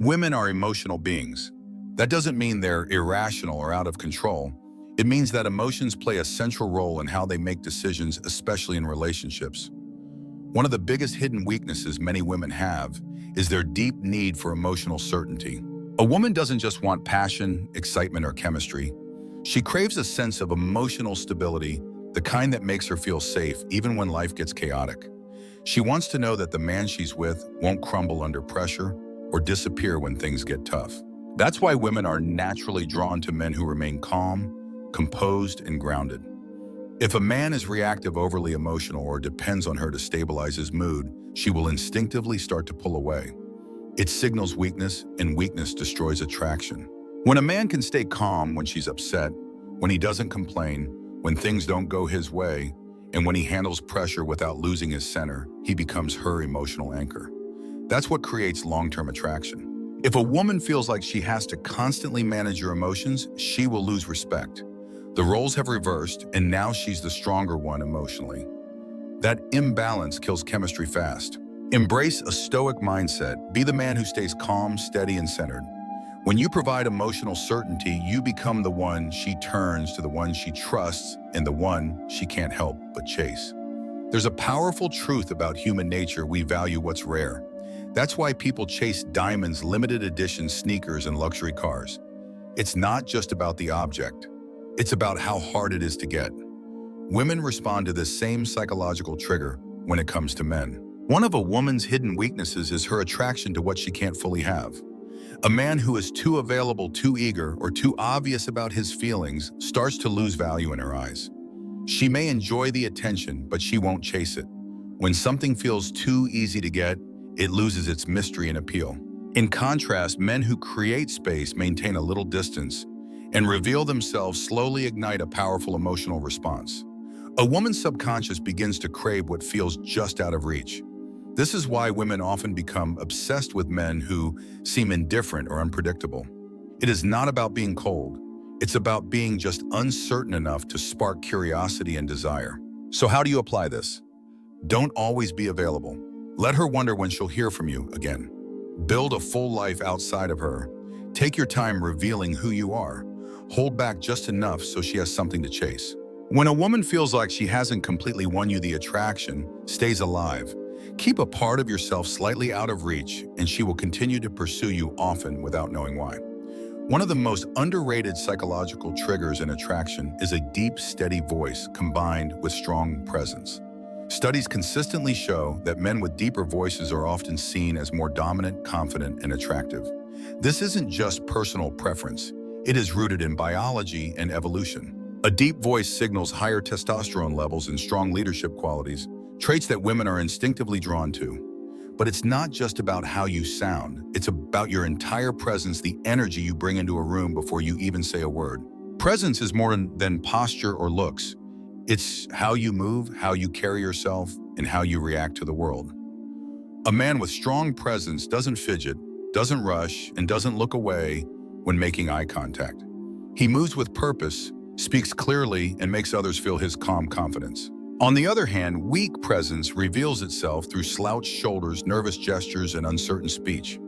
Women are emotional beings. That doesn't mean they're irrational or out of control. It means that emotions play a central role in how they make decisions, especially in relationships. One of the biggest hidden weaknesses many women have is their deep need for emotional certainty. A woman doesn't just want passion, excitement, or chemistry. She craves a sense of emotional stability, the kind that makes her feel safe even when life gets chaotic. She wants to know that the man she's with won't crumble under pressure or disappear when things get tough. That's why women are naturally drawn to men who remain calm, composed, and grounded. If a man is reactive, overly emotional, or depends on her to stabilize his mood, she will instinctively start to pull away. It signals weakness, and weakness destroys attraction. When a man can stay calm when she's upset, when he doesn't complain, when things don't go his way, and when he handles pressure without losing his center, he becomes her emotional anchor. That's what creates long-term attraction. If a woman feels like she has to constantly manage her emotions, she will lose respect. The roles have reversed, and now she's the stronger one emotionally. That imbalance kills chemistry fast. Embrace a stoic mindset. Be the man who stays calm, steady, and centered. When you provide emotional certainty, you become the one she turns to, the one she trusts, and the one she can't help but chase. There's a powerful truth about human nature: we value what's rare. That's why people chase diamonds, limited edition sneakers, and luxury cars. It's not just about the object. It's about how hard it is to get. Women respond to this same psychological trigger when it comes to men. One of a woman's hidden weaknesses is her attraction to what she can't fully have. A man who is too available, too eager, or too obvious about his feelings starts to lose value in her eyes. She may enjoy the attention, but she won't chase it. When something feels too easy to get, it loses its mystery and appeal. In contrast, men who create space, maintain a little distance, and reveal themselves slowly ignite a powerful emotional response. A woman's subconscious begins to crave what feels just out of reach. This is why women often become obsessed with men who seem indifferent or unpredictable. It is not about being cold. It's about being just uncertain enough to spark curiosity and desire. So how do you apply this? Don't always be available. Let her wonder when she'll hear from you again. Build a full life outside of her. Take your time revealing who you are. Hold back just enough so she has something to chase. When a woman feels like she hasn't completely won you, the attraction stays alive. Keep a part of yourself slightly out of reach, and she will continue to pursue you, often without knowing why. One of the most underrated psychological triggers in attraction is a deep, steady voice combined with strong presence. Studies consistently show that men with deeper voices are often seen as more dominant, confident, and attractive. This isn't just personal preference. It is rooted in biology and evolution. A deep voice signals higher testosterone levels and strong leadership qualities, traits that women are instinctively drawn to. But it's not just about how you sound. It's about your entire presence, the energy you bring into a room before you even say a word. Presence is more than posture or looks. It's how you move, how you carry yourself, and how you react to the world. A man with strong presence doesn't fidget, doesn't rush, and doesn't look away when making eye contact. He moves with purpose, speaks clearly, and makes others feel his calm confidence. On the other hand, weak presence reveals itself through slouched shoulders, nervous gestures, and uncertain speech.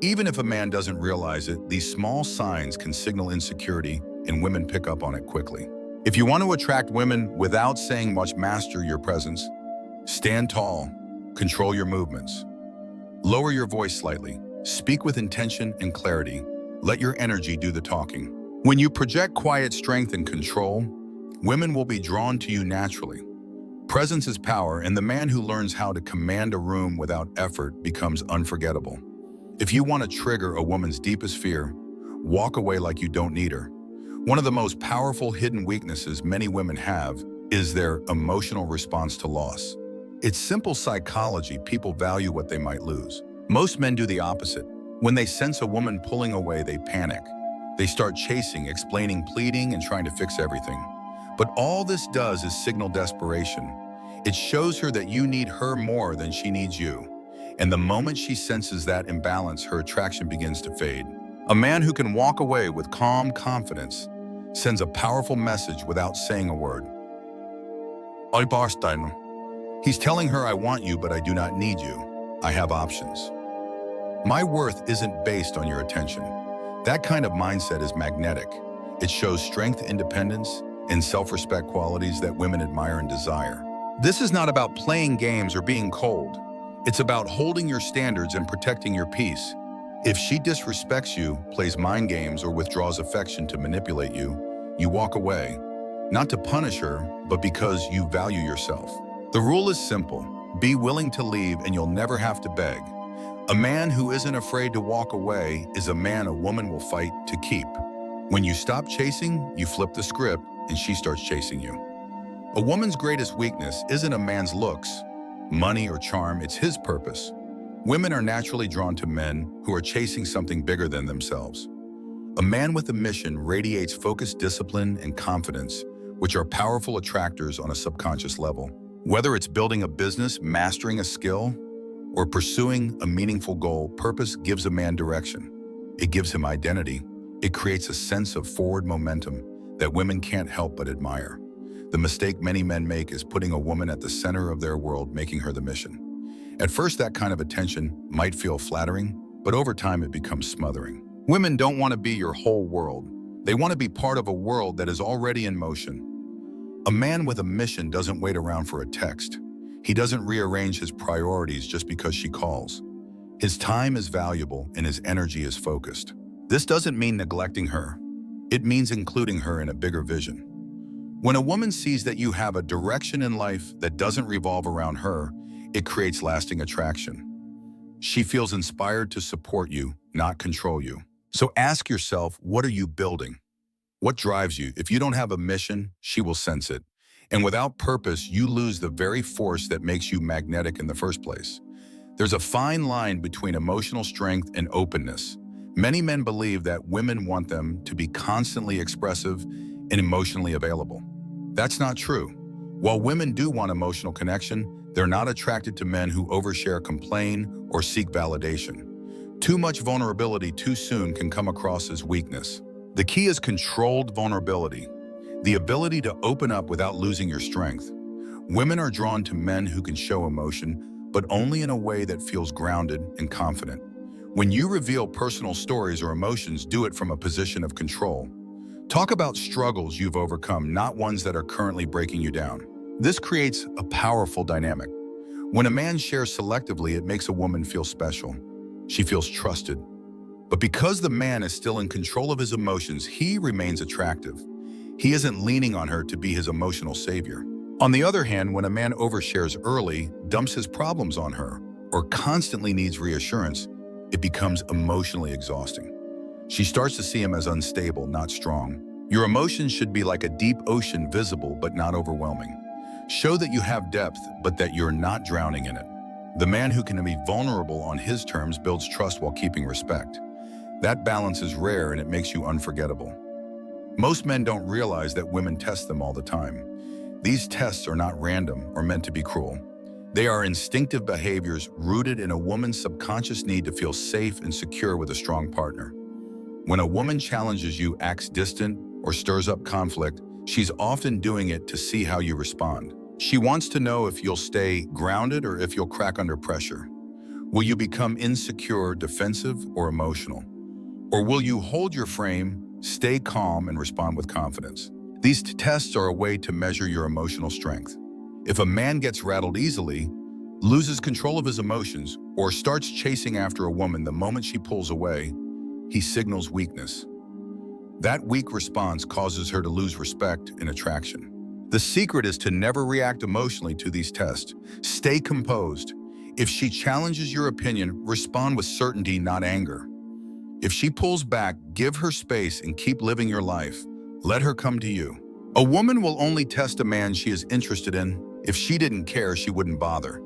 Even if a man doesn't realize it, these small signs can signal insecurity, and women pick up on it quickly. If you want to attract women without saying much, master your presence. Stand tall, control your movements. Lower your voice slightly. Speak with intention and clarity. Let your energy do the talking. When you project quiet strength and control, women will be drawn to you naturally. Presence is power, and the man who learns how to command a room without effort becomes unforgettable. If you want to trigger a woman's deepest fear, walk away like you don't need her. One of the most powerful hidden weaknesses many women have is their emotional response to loss. It's simple psychology. People value what they might lose. Most men do the opposite. When they sense a woman pulling away, they panic. They start chasing, explaining, pleading, and trying to fix everything. But all this does is signal desperation. It shows her that you need her more than she needs you. And the moment she senses that imbalance, her attraction begins to fade. A man who can walk away with calm confidence sends a powerful message without saying a word. He's telling her, I want you, but I do not need you. I have options. My worth isn't based on your attention. That kind of mindset is magnetic. It shows strength, independence, and self-respect qualities that women admire and desire. This is not about playing games or being cold. It's about holding your standards and protecting your peace. If she disrespects you, plays mind games, or withdraws affection to manipulate you, you walk away. Not to punish her, but because you value yourself. The rule is simple. Be willing to leave and you'll never have to beg. A man who isn't afraid to walk away is a man a woman will fight to keep. When you stop chasing, you flip the script and she starts chasing you. A woman's greatest weakness isn't a man's looks, money, or charm, it's his purpose. Women are naturally drawn to men who are chasing something bigger than themselves. A man with a mission radiates focus, discipline, and confidence, which are powerful attractors on a subconscious level. Whether it's building a business, mastering a skill, or pursuing a meaningful goal, purpose gives a man direction. It gives him identity. It creates a sense of forward momentum that women can't help but admire. The mistake many men make is putting a woman at the center of their world, making her the mission. At first, that kind of attention might feel flattering, but over time it becomes smothering. Women don't want to be your whole world. They want to be part of a world that is already in motion. A man with a mission doesn't wait around for a text. He doesn't rearrange his priorities just because she calls. His time is valuable and his energy is focused. This doesn't mean neglecting her. It means including her in a bigger vision. When a woman sees that you have a direction in life that doesn't revolve around her, it creates lasting attraction. She feels inspired to support you, not control you. So ask yourself, what are you building? What drives you? If you don't have a mission, she will sense it. And without purpose, you lose the very force that makes you magnetic in the first place. There's a fine line between emotional strength and openness. Many men believe that women want them to be constantly expressive and emotionally available. That's not true. While women do want emotional connection, they're not attracted to men who overshare, complain, or seek validation. Too much vulnerability too soon can come across as weakness. The key is controlled vulnerability, the ability to open up without losing your strength. Women are drawn to men who can show emotion, but only in a way that feels grounded and confident. When you reveal personal stories or emotions, do it from a position of control. Talk about struggles you've overcome, not ones that are currently breaking you down. This creates a powerful dynamic. When a man shares selectively, it makes a woman feel special. She feels trusted. But because the man is still in control of his emotions, he remains attractive. He isn't leaning on her to be his emotional savior. On the other hand, when a man overshares early, dumps his problems on her, or constantly needs reassurance, it becomes emotionally exhausting. She starts to see him as unstable, not strong. Your emotions should be like a deep ocean, visible but not overwhelming. Show that you have depth, but that you're not drowning in it. The man who can be vulnerable on his terms builds trust while keeping respect. That balance is rare and it makes you unforgettable. Most men don't realize that women test them all the time. These tests are not random or meant to be cruel. They are instinctive behaviors rooted in a woman's subconscious need to feel safe and secure with a strong partner. When a woman challenges you, acts distant, or stirs up conflict, she's often doing it to see how you respond. She wants to know if you'll stay grounded or if you'll crack under pressure. Will you become insecure, defensive, or emotional? Or will you hold your frame, stay calm, and respond with confidence? These tests are a way to measure your emotional strength. If a man gets rattled easily, loses control of his emotions, or starts chasing after a woman the moment she pulls away, he signals weakness. That weak response causes her to lose respect and attraction. The secret is to never react emotionally to these tests. Stay composed. If she challenges your opinion, respond with certainty, not anger. If she pulls back, give her space and keep living your life. Let her come to you. A woman will only test a man she is interested in. If she didn't care, she wouldn't bother.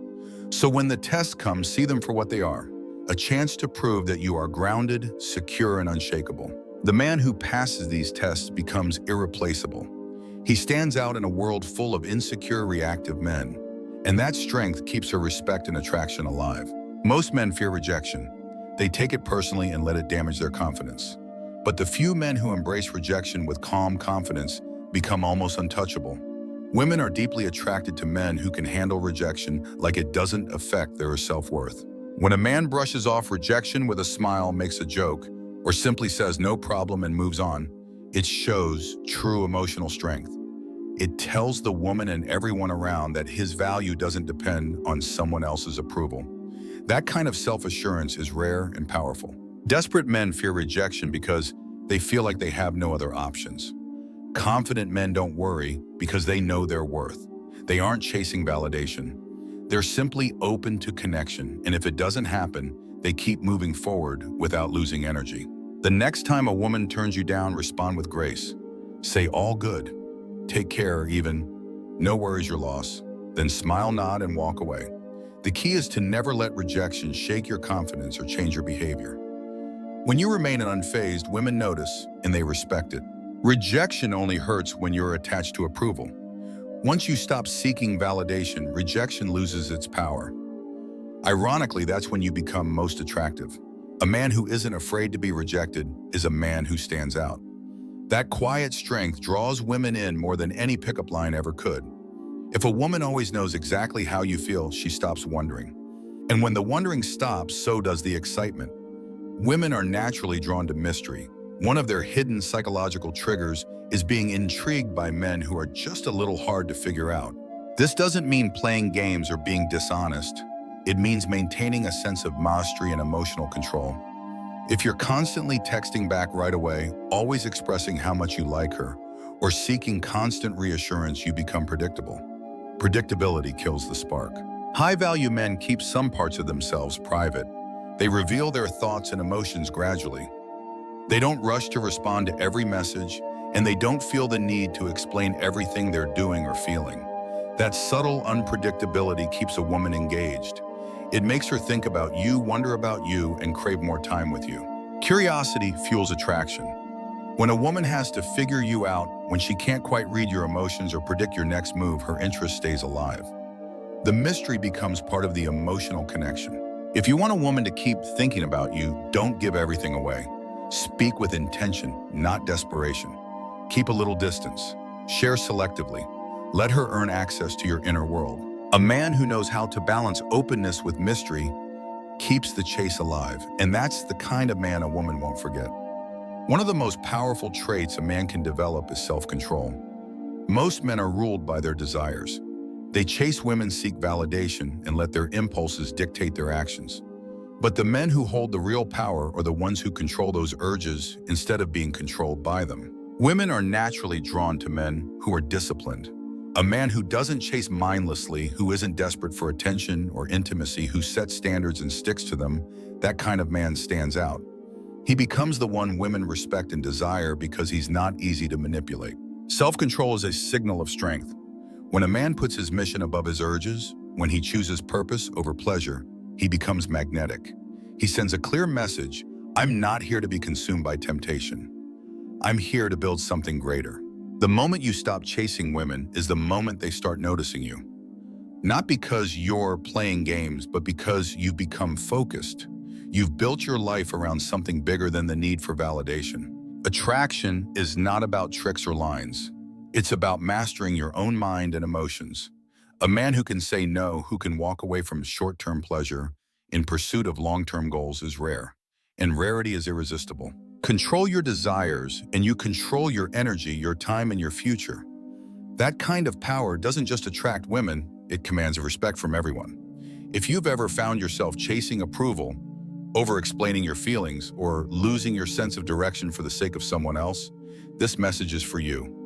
So when the tests come, see them for what they are. A chance to prove that you are grounded, secure, and unshakable. The man who passes these tests becomes irreplaceable. He stands out in a world full of insecure, reactive men. And that strength keeps her respect and attraction alive. Most men fear rejection. They take it personally and let it damage their confidence. But the few men who embrace rejection with calm confidence become almost untouchable. Women are deeply attracted to men who can handle rejection like it doesn't affect their self-worth. When a man brushes off rejection with a smile, makes a joke, or simply says no problem and moves on, it shows true emotional strength. It tells the woman and everyone around that his value doesn't depend on someone else's approval. That kind of self-assurance is rare and powerful. Desperate men fear rejection because they feel like they have no other options. Confident men don't worry because they know their worth. They aren't chasing validation. They're simply open to connection, and if it doesn't happen, they keep moving forward without losing energy. The next time a woman turns you down, respond with grace. Say all good. Take care, even. No worries your loss. Then smile, nod, and walk away. The key is to never let rejection shake your confidence or change your behavior. When you remain unfazed, women notice and they respect it. Rejection only hurts when you're attached to approval. Once you stop seeking validation, rejection loses its power. Ironically, that's when you become most attractive. A man who isn't afraid to be rejected is a man who stands out. That quiet strength draws women in more than any pickup line ever could. If a woman always knows exactly how you feel, she stops wondering. And when the wondering stops, so does the excitement. Women are naturally drawn to mystery. One of their hidden psychological triggers is being intrigued by men who are just a little hard to figure out. This doesn't mean playing games or being dishonest. It means maintaining a sense of mastery and emotional control. If you're constantly texting back right away, always expressing how much you like her, or seeking constant reassurance, you become predictable. Predictability kills the spark. High-value men keep some parts of themselves private. They reveal their thoughts and emotions gradually. They don't rush to respond to every message, and they don't feel the need to explain everything they're doing or feeling. That subtle unpredictability keeps a woman engaged. It makes her think about you, wonder about you, and crave more time with you. Curiosity fuels attraction. When a woman has to figure you out, when she can't quite read your emotions or predict your next move, her interest stays alive. The mystery becomes part of the emotional connection. If you want a woman to keep thinking about you, don't give everything away. Speak with intention, not desperation. Keep a little distance. Share selectively. Let her earn access to your inner world. A man who knows how to balance openness with mystery keeps the chase alive, and that's the kind of man a woman won't forget. One of the most powerful traits a man can develop is self-control. Most men are ruled by their desires. They chase women, seek validation, and let their impulses dictate their actions. But the men who hold the real power are the ones who control those urges instead of being controlled by them. Women are naturally drawn to men who are disciplined. A man who doesn't chase mindlessly, who isn't desperate for attention or intimacy, who sets standards and sticks to them, that kind of man stands out. He becomes the one women respect and desire because he's not easy to manipulate. Self-control is a signal of strength. When a man puts his mission above his urges, when he chooses purpose over pleasure, he becomes magnetic. He sends a clear message: I'm not here to be consumed by temptation. I'm here to build something greater. The moment you stop chasing women is the moment they start noticing you. Not because you're playing games, but because you've become focused. You've built your life around something bigger than the need for validation. Attraction is not about tricks or lines. It's about mastering your own mind and emotions. A man who can say no, who can walk away from short-term pleasure in pursuit of long-term goals is rare, and rarity is irresistible. Control your desires, and you control your energy, your time, and your future. That kind of power doesn't just attract women, it commands respect from everyone. If you've ever found yourself chasing approval, over-explaining your feelings, or losing your sense of direction for the sake of someone else, this message is for you.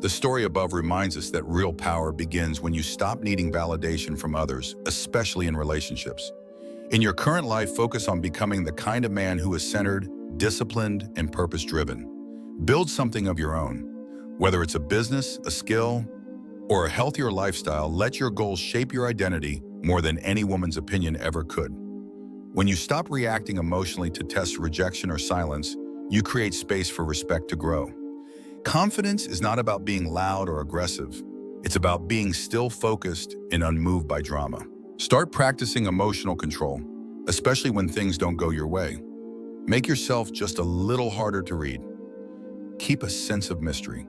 The story above reminds us that real power begins when you stop needing validation from others, especially in relationships. In your current life, focus on becoming the kind of man who is centered, disciplined, and purpose-driven. Build something of your own. Whether it's a business, a skill, or a healthier lifestyle, let your goals shape your identity more than any woman's opinion ever could. When you stop reacting emotionally to test rejection or silence, you create space for respect to grow. Confidence is not about being loud or aggressive. It's about being still, focused, and unmoved by drama. Start practicing emotional control, especially when things don't go your way. Make yourself just a little harder to read. Keep a sense of mystery.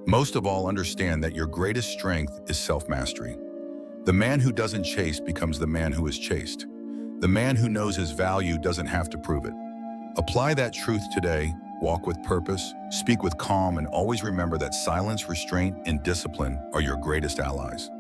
Most of all, understand that your greatest strength is self-mastery. The man who doesn't chase becomes the man who is chased. The man who knows his value doesn't have to prove it. Apply that truth today, walk with purpose, speak with calm, and always remember that silence, restraint, and discipline are your greatest allies.